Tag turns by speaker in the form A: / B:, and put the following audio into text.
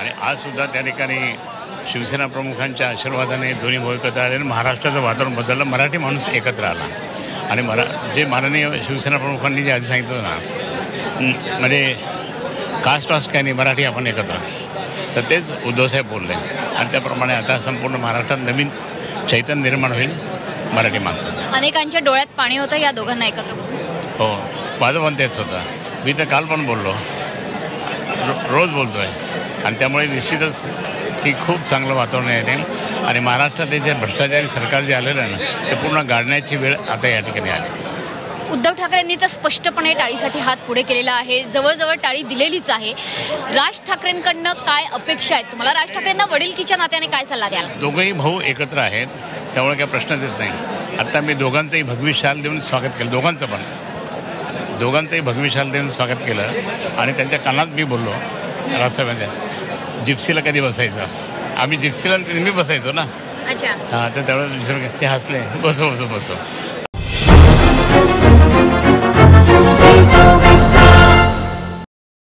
A: आणि आजसुद्धा त्या ठिकाणी शिवसेना प्रमुखांच्या आशीर्वादाने दोन्ही भाऊ एकत्र आले आणि महाराष्ट्राचं वातावरण बदललं. मराठी माणूस एकत्र आला आणि जे माननीय शिवसेना प्रमुखांनी जे आधी सांगितलं ना, म्हणजे कास्ट वास्ट काय नाही, मराठी आपण एकत्र, तर तेच उद्धवसाहेब बोलले आणि त्याप्रमाणे आता संपूर्ण महाराष्ट्रात नवीन चैतन्य निर्माण होईल मराठी माणसाचं.
B: अनेकांच्या डोळ्यात पाणी होतं या दोघांना एकत्र बघून.
A: हो, माझं पण तेच होतं. मी तर काल पण बोललो, रोज बोलतो आहे आणि त्यामुळे निश्चितच की खूप चांगलं वातावरण आहे आणि महाराष्ट्रात जे भ्रष्टाचारी सरकार जे आलेलं आहे ना, ते पूर्ण गाडण्याची वेळ आता या ठिकाणी आली.
B: उद्धव ठाकरेंनी तर स्पष्टपणे टाळीसाठी हात पुढे केलेला आहे, जवळजवळ टाळी दिलेलीच आहे. राज ठाकरेंकडनं काय अपेक्षा आहेत तुम्हाला? राज ठाकरेंना वडिलकीच्या नात्याने काय सल्ला द्याल?
A: दोघंही भाऊ एकत्र आहेत, त्यामुळे काही प्रश्नच येत नाही. आता मी दोघांचंही भगवी शाल देऊन स्वागत केलं, दोघांचंही भगवी शाल देऊन स्वागत केलं आणि त्यांच्या कानात मी बोललो राजसाहेबांच्या, जिप्सीला कधी बसायचं? आम्ही जिप्सीला नेहमी बसायचो ना.
B: अच्छा.
A: हां, तर त्यावेळेस ते हसले, बसो.